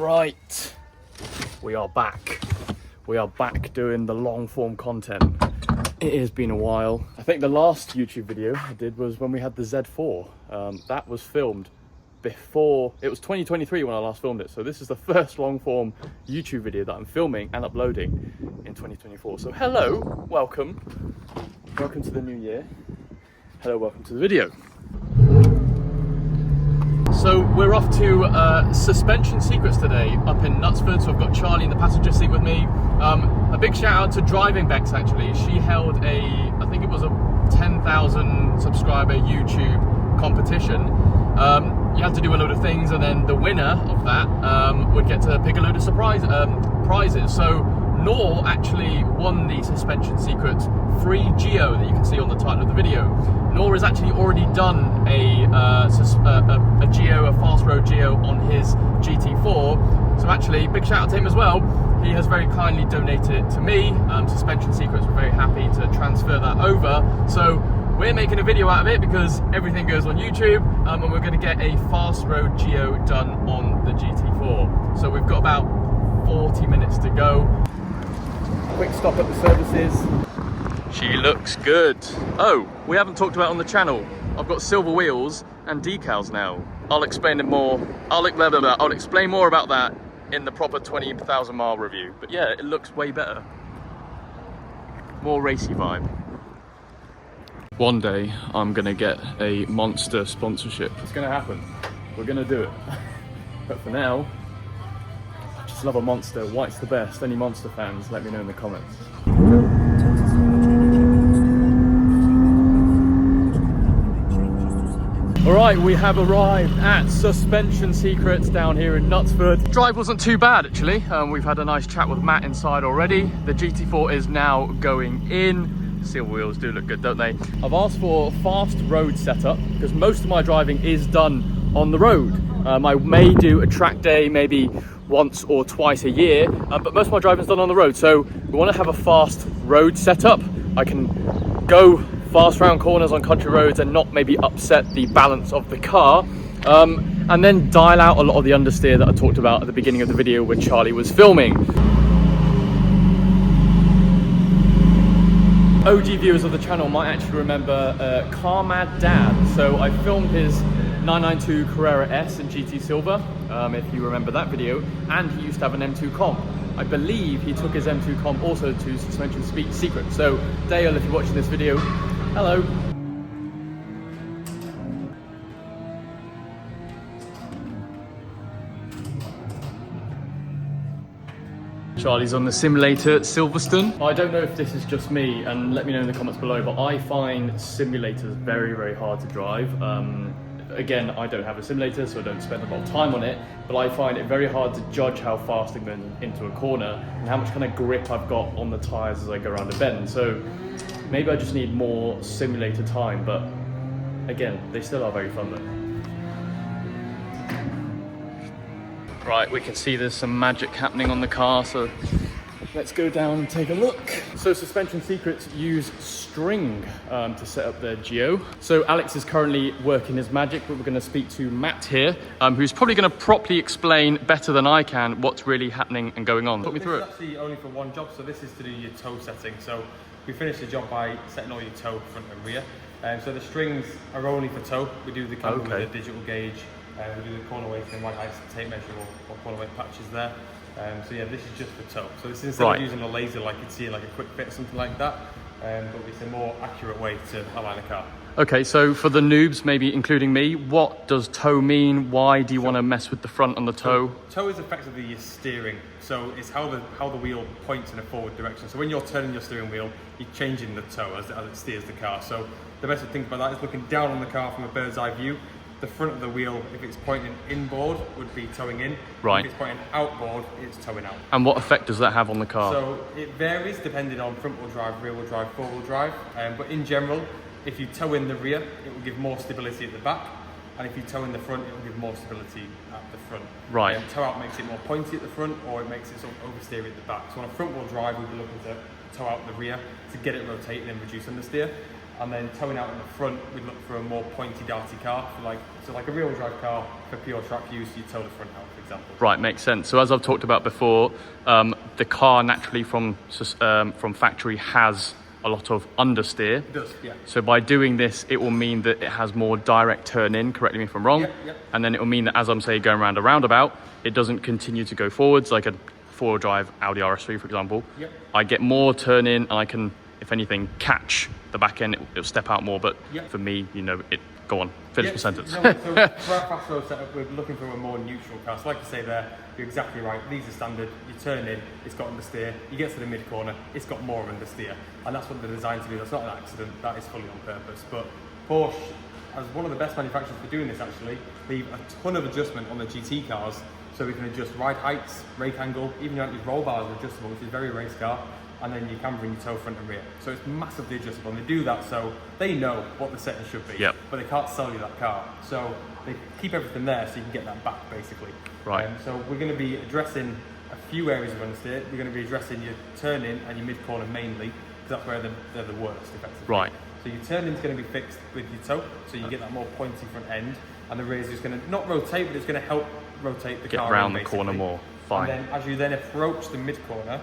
Right, we are back. We are back doing the long form content. It has been a while. I think the last YouTube video I did was when we had the Z4. That was filmed before, it was 2023 when I last filmed it. So this is the first long form YouTube video that I'm filming and uploading in 2024. So hello, welcome. Welcome to the new year. Hello, welcome to the video. So we're off to Suspension Secrets today up in Knutsford. So I've got Charlie in the passenger seat with me. A big shout out to Driving Bex actually. She held I think it was a 10,000 subscriber YouTube competition. You had to do a load of things and then the winner of that would get to pick a load of prizes. So Nor actually won the Suspension Secrets free Geo that you can see on the title of the video. Nor has actually already done a Geo, a fast road Geo on his GT4. So actually, big shout out to him as well. He has very kindly donated it to me. Suspension Secrets, we're very happy to transfer that over. So we're making a video out of it because everything goes on YouTube, and we're going to get a fast road Geo done on the GT4. So we've got about 40 minutes to go. Quick stop at the services. She looks good. Oh, we haven't talked about it on the channel. I've got silver wheels and decals now. I'll explain it more. I'll explain more about that in the proper 20,000 mile review. But yeah, it looks way better. More racy vibe. One day I'm gonna get a Monster sponsorship. It's gonna happen. We're gonna do it. But for now, I just love a Monster. White's the best. Any Monster fans, let me know in the comments. Alright, we have arrived at Suspension Secrets down here in Knutsford. Drive wasn't too bad actually. We've had a nice chat with Matt inside already. The GT4 is now going in. Silver wheels do look good, don't they? I've asked for fast road setup because most of my driving is done on the road. I may do a track day maybe once or twice a year, but most of my driving is done on the road. So we want to have a fast road setup. I can go fast round corners on country roads and not maybe upset the balance of the car, and then dial out a lot of the understeer that I talked about at the beginning of the video when Charlie was filming. OG viewers of the channel might actually remember Car Mad Dad. So I filmed his 992 Carrera S in GT Silver, if you remember that video, and he used to have an M2 comp. I believe he took his M2 comp also to Suspension Secrets. So Dale, if you're watching this video, hello. Charlie's on the simulator at Silverstone. I don't know if this is just me, and let me know in the comments below, but I find simulators very, very hard to drive. Again, I don't have a simulator, so I don't spend a lot of time on it, but I find it very hard to judge how fast I'm going into a corner and how much kind of grip I've got on the tyres as I go around a bend. So maybe I just need more simulator time, but again, they still are very fun though. Right, we can see there's some magic happening on the car, so let's go down and take a look. So Suspension Secrets use string to set up their Geo. So Alex is currently working his magic, but we're going to speak to Matt here, who's probably going to properly explain better than I can what's really happening and going on. Talk me through it. This is actually only for one job, so this is to do your toe setting. So we finish the job by setting all your toe front and rear. So the strings are only for toe. We do the camber with a digital gauge. We do the corner weight and white ice tape measure or corner weight patches there. So yeah, this is just for toe. So this is instead of using a laser like you'd see in like a quick fit or something like that, but it's a more accurate way to align a car. Okay, so for the noobs, maybe including me, what does toe mean? Why do you want to mess with the front and the toe? Toe is effectively your steering. So it's how the wheel points in a forward direction. So when you're turning your steering wheel, you're changing the toe as it steers the car. So the best way to think about that is looking down on the car from a bird's eye view. The front of the wheel, if it's pointing inboard, would be towing in. Right. If it's pointing outboard, it's towing out. And what effect does that have on the car? So it varies depending on front wheel drive, rear wheel drive, four wheel drive. But in general, if you tow in the rear, it will give more stability at the back. And if you tow in the front, it will give more stability at the front. Right. Tow out makes it more pointy at the front, or it makes it sort of oversteer at the back. So on a front wheel drive, we'd be looking to tow out the rear to get it rotating and reduce understeer. And then towing out in the front, we'd look for a more pointy, darty car. So like a rear-wheel drive car for pure track use, you tow the front out, for example. Right, makes sense. So as I've talked about before, the car naturally from factory has a lot of understeer. It does, yeah. So by doing this, it will mean that it has more direct turn in, correct me if I'm wrong. Yep. And then it will mean that as I'm say going around a roundabout, it doesn't continue to go forwards like a four-wheel drive Audi RS3, for example. Yep. I get more turn in and I can, if anything, catch the back end, it'll step out more. But for me, you know, go on, finish the sentence. So for our fast road setup, we're looking for a more neutral car. So like you say there, you're exactly right. These are standard. You turn in, it's got understeer. You get to the mid corner, it's got more understeer, and that's what they're designed to do. That's not an accident. That is fully on purpose. But Porsche, as one of the best manufacturers for doing this, actually leave a ton of adjustment on the GT cars, so we can adjust ride heights, rake angle, even your roll bars are adjustable, which is very race car. And then you can bring your tow front and rear. So it's massively adjustable. And they do that so they know what the setting should be, but they can't sell you that car. So they keep everything there so you can get that back, basically. Right. So we're going to be addressing a few areas of understeer. We're going to be addressing your turn in and your mid corner mainly, because that's where they're the worst, effectively. Right. So your turn in is going to be fixed with your toe, so you get that more pointy front end, and the rear is just going to not rotate, but it's going to help rotate the car. Get around the corner more. Fine. And then as you then approach the mid corner,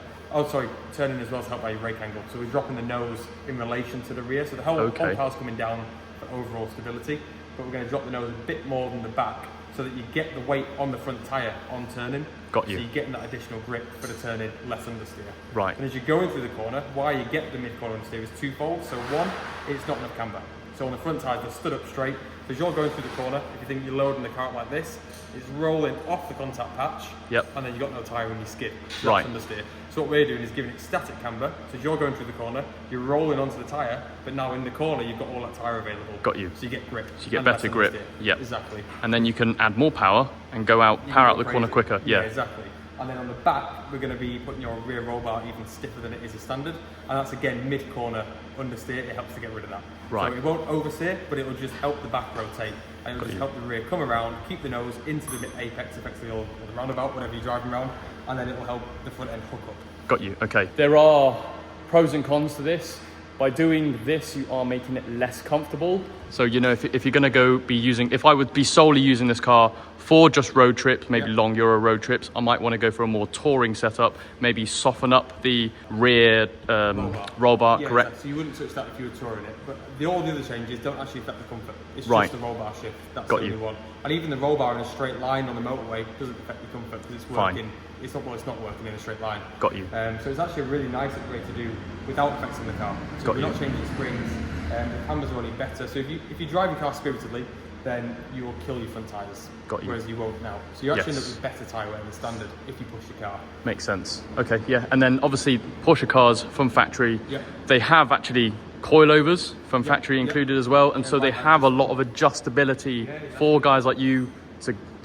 turn in as well to help by your rake angle. So we're dropping the nose in relation to the rear. So the whole car's coming down for overall stability, but we're going to drop the nose a bit more than the back so that you get the weight on the front tyre on turning. Got you. So you're getting that additional grip for the turn in, less understeer. Right. And as you're going through the corner, why you get the mid corner understeer is twofold. So one, it's not enough camber. So on the front tyres, they're stood up straight. So as you're going through the corner, if you think you're loading the car up like this, it's rolling off the contact patch, and then you've got no tyre when you skid. So that's understeer. So what we're doing is giving it static camber. So as you're going through the corner, you're rolling onto the tyre, but now in the corner, you've got all that tyre available. Got you. So you get grip. So you get better grip. Yep. Exactly. And then you can add more power and power out the corner quicker. Yeah, exactly. And then on the back, we're going to be putting your rear roll bar even stiffer than it is a standard. And that's again mid-corner understeer. It helps to get rid of that. Right. So it won't oversteer, but it will just help the back rotate. And it will just help the rear come around, keep the nose into the apex, effectively, or the roundabout, whatever you're driving around. And then it will help the front end hook up. Got you. Okay. There are pros and cons to this. By doing this, you are making it less comfortable. So, you know, if you're going to if I would be solely using this car for just road trips, maybe long Euro road trips, I might want to go for a more touring setup, maybe soften up the rear roll bar, correct? Exactly. So you wouldn't touch that if you were touring it. But all the other changes don't actually affect the comfort. It's just the roll bar shift. That's the only one. And even the roll bar in a straight line on the motorway doesn't affect the comfort because it's working. Fine. It's not working in a straight line. Got you. So it's actually a really nice upgrade to do without affecting the car. So you're not changing springs. The cameras are only better. So if you drive your car spiritedly, then you will kill your front tyres. Got you. Whereas you won't now. So you actually end up with better tyre wear than standard if you push your car. Makes sense. Okay, yeah. And then obviously Porsche cars from factory, they have actually coilovers from factory included as well. And so they have a lot of adjustability for guys like you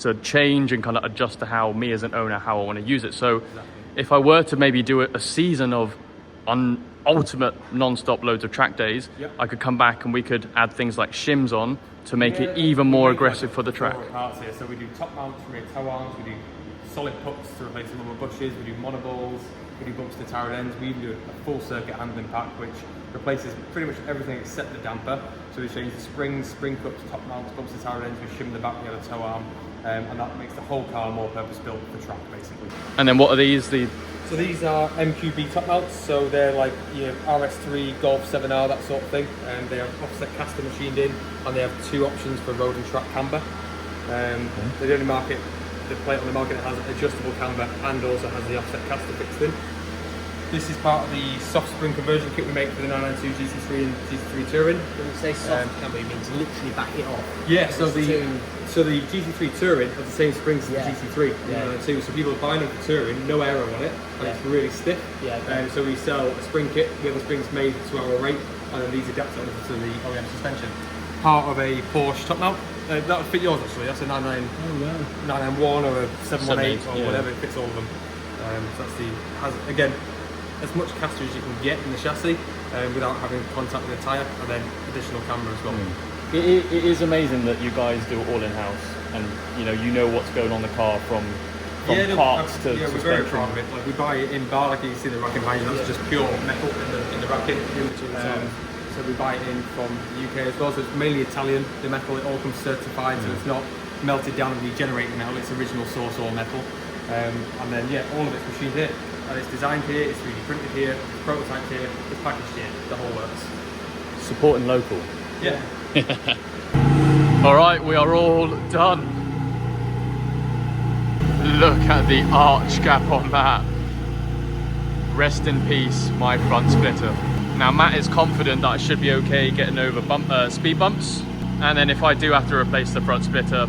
to change and kind of adjust to how me as an owner, how I want to use it. So if I were to maybe do a season of ultimate non-stop loads of track days, I could come back and we could add things like shims on to make it even more aggressive for the track. Parts here. So we do top mounts, rear tow arms, we do solid pucks to replace some of the bushes, we do monoballs, we do bumps to tower ends, we even do a full circuit handling pack which replaces pretty much everything except the damper. So we change the springs, spring cups, top mounts, bumps to tower ends, we shim the back, we have a tow arm, and that makes the whole car more purpose-built for track basically. And then what are these? So these are MQB top mounts, so they're like your RS3, Golf 7R, that sort of thing, and they have offset caster machined in, and they have two options for road and track camber. They only market the plate on the market that has adjustable camber and also has the offset caster fixed in. This is part of the soft spring conversion kit we make for the 992 GT3 and GT3 Touring. When you say soft camber, you mean to literally back it off? Yeah, so the GT3 Touring has the same springs as the GT3. So people are buying them for touring, no aero on it, and it's really stiff. So we sell a spring kit, we have the springs made to our rate, and then these adapt onto the OEM suspension. Part of a Porsche top mount. That would fit yours actually, that's a 991 or a 718 or whatever, it fits all of them. So that's again, as much caster as you can get in the chassis without having contact with the tyre, and then additional camera as well. It is amazing that you guys do it all in-house, and you know what's going on the car from parts to we're very proud of it. Like we buy it in bar, like you can see the racking behind you, that's just pure metal in the racking. So we buy it in from the UK as well. So it's mainly Italian, the metal. It all comes certified, so it's not melted down and regenerated metal. It's original source ore metal. And then yeah, all of it's machined here. And it's designed here, it's 3D printed here, it's prototyped here, it's packaged here. The whole works. Supporting local. Yeah. All right, we are all done. Look at the arch gap on that. Rest in peace, my front splitter. Now Matt is confident that I should be okay getting over speed bumps. And then if I do have to replace the front splitter,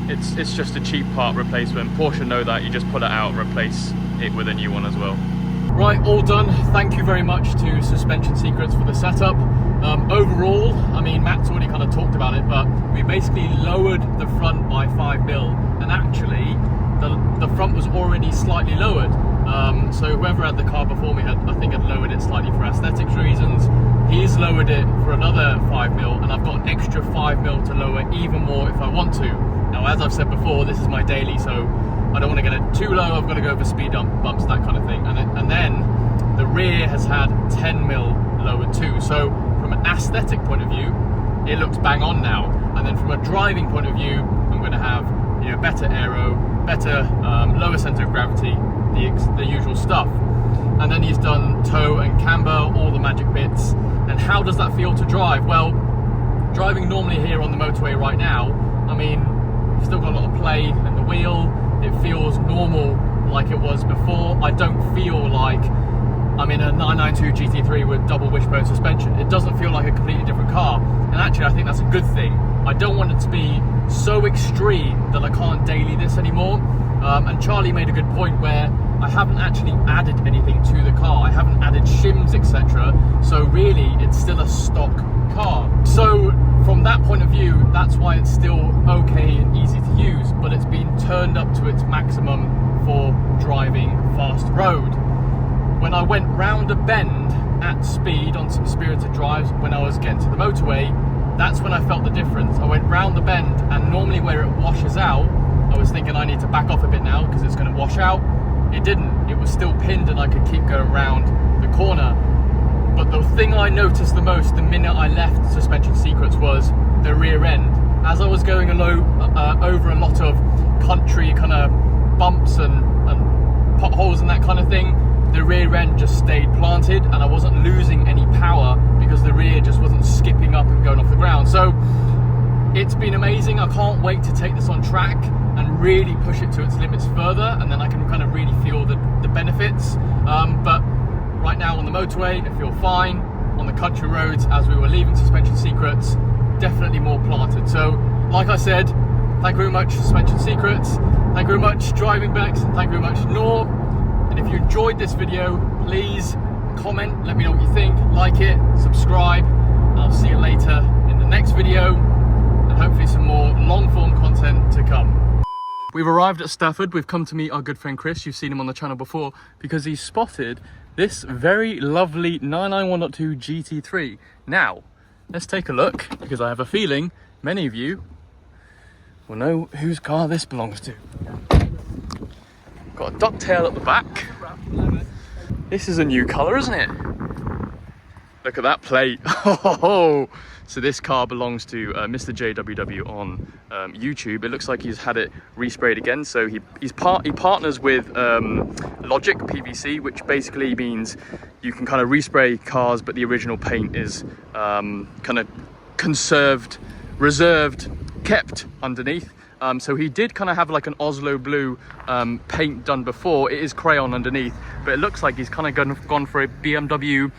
it's just a cheap part replacement. Porsche know that, you just pull it out and replace it with a new one as well. Right, all done. Thank you very much to Suspension Secrets for the setup. Overall, I mean, Matt's already kind of talked about it, but we basically lowered the front by 5mm, and actually the front was already slightly lowered. So whoever had the car before me had lowered it slightly for aesthetics reasons. He's lowered it for another 5mm, and I've got an extra 5mm to lower even more if I want to. Now, as I've said before, this is my daily, so I don't want to get it too low. I've got to go over speed bumps, that kind of thing. And then the rear has had 10mm lowered too. So from an aesthetic point of view, it looks bang on now. And then from a driving point of view, I'm going to have, you know, better aero, better lower center of gravity, the usual stuff. And then he's done toe and camber, all the magic bits. And how does that feel to drive? Well, driving normally here on the motorway right now, I mean, still got a lot of play in the wheel. It feels normal like it was before. I don't feel like I'm in a 992 GT3 with double wishbone suspension. It doesn't feel like a completely different car. And actually, I think that's a good thing. I don't want it to be so extreme that I can't daily this anymore. And Charlie made a good point where I haven't actually added anything to the car. I haven't added shims, etc. So really, it's still a stock car. So from that point of view, that's why it's still okay and easy to use, but it's been turned up to its maximum for driving fast road. When I went round a bend at speed on some spirited drives when I was getting to the motorway, that's when I felt the difference. I went round the bend, and normally where it washes out, I was thinking I need to back off a bit now because it's going to wash out. It didn't. It was still pinned and I could keep going round the corner. But the thing I noticed the most the minute I left Suspension Secrets was the rear end. As I was going over a lot of country kind of bumps and potholes and that kind of thing, the rear end just stayed planted and I wasn't losing any power because the rear just wasn't skipping up and going off the ground. So it's been amazing. I can't wait to take this on track and really push it to its limits further, and then I can kind of really feel the benefits. But right now on the motorway, I feel fine. On the country roads, as we were leaving Suspension Secrets, definitely more planted. So, like I said, thank you very much, Suspension Secrets. Thank you very much, Driving Bex, and thank you very much, Nor. And if you enjoyed this video, please comment, let me know what you think, like it, subscribe, and I'll see you later in the next video, and hopefully some more long-form content to come. We've arrived at Stafford. We've come to meet our good friend Chris. You've seen him on the channel before because he's spotted this very lovely 991.2 GT3. Now, let's take a look because I have a feeling many of you will know whose car this belongs to. Got a ducktail at the back. This is a new colour, isn't it? Look at that plate. Oh, so this car belongs to Mr. JWW on YouTube. It looks like he's had it resprayed again. So he partners with Logic PVC, which basically means you can kind of respray cars, but the original paint is kind of conserved, reserved, kept underneath. So he did kind of have like an Oslo blue paint done before. It is crayon underneath, but it looks like he's kind of gone for a BMW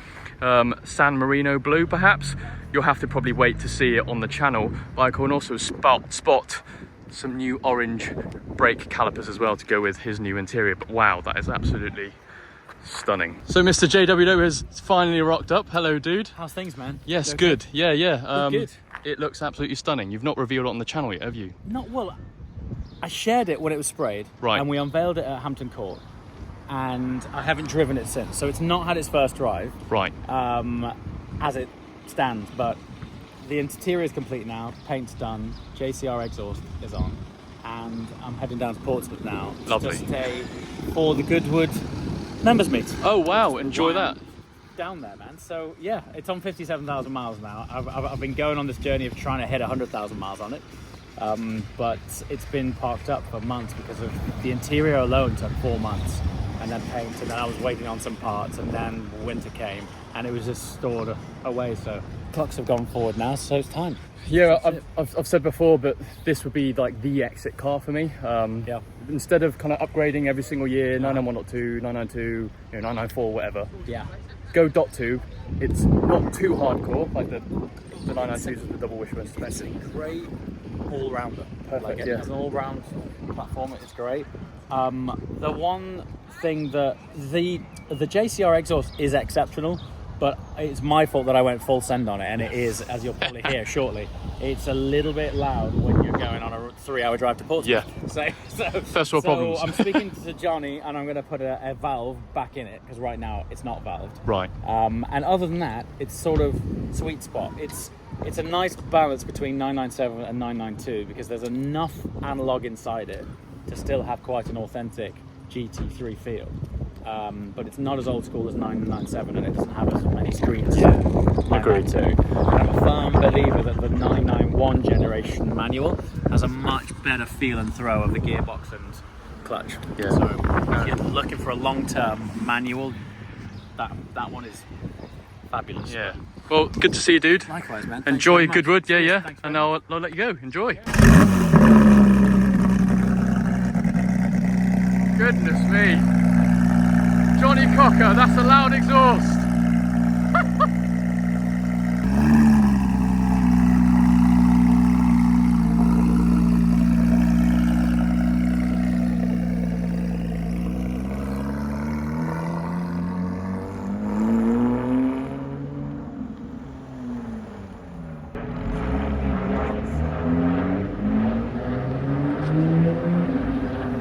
San Marino blue, perhaps. You'll have to probably wait to see it on the channel, but I can also spot some new orange brake calipers as well to go with his new interior. But wow, that is absolutely stunning. So Mr. JWO has finally rocked up. Hello, dude. How's things, man? Yes, good. Yeah. Good. It looks absolutely stunning. You've not revealed it on the channel yet, have you? Not well. I shared it when it was sprayed, right? And we unveiled it at Hampton Court, and I haven't driven it since. So it's not had its first drive, right? As it stands, but the interior is complete now. Paint's done. JCR exhaust is on, and I'm heading down to Portsmouth now. Lovely. Just for the Goodwood members meet. Oh wow! Enjoy that. down there, man. So yeah, it's on 57,000 miles now. I've been going on this journey of trying to hit 100,000 miles on it, but it's been parked up for months because of the interior alone took 4 months, and then paint, and then I was waiting on some parts, and then winter came, and it was just stored away. So clocks have gone forward now, so it's time. Yeah, I've said before, but this would be like the exit car for me. Yeah. Instead of kind of upgrading every single year, 991.2, 992, 994, whatever. Yeah. Go .2. It's not too hardcore like the 992s with the double wishbone It's suspension. a great all-rounder. Perfect, Like yeah. as an all-round platform, it's great. The one thing that the JCR exhaust is exceptional, but it's my fault that I went full send on it, and it is, as you'll probably hear shortly, it's a little bit loud when you're going on a 3-hour drive to Portsmouth. Yeah. So First world problems. I'm speaking to Johnny, and I'm going to put a valve back in it, because right now it's not valved. Right. And other than that, it's sort of sweet spot. It's a nice balance between 997 and 992, because there's enough analog inside it to still have quite an authentic GT3 feel. But it's not as old school as 997, and it doesn't have as many screens. Yeah, as agreed. 992. I'm a firm believer that the 991 generation manual has a much better feel and throw of the gearbox and clutch. Yeah. So if you're looking for a long-term manual, that one is fabulous. Yeah. Well, good to see you, dude. Likewise, man. Thanks Enjoy very much. Goodwood. Yeah, Cheers. yeah. Thanks And very much. I'll let you go. Enjoy. Goodness me. Johnny Cocker, that's a loud exhaust.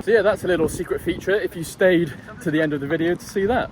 So yeah, that's a little secret feature if you stayed to the end of the video to see that.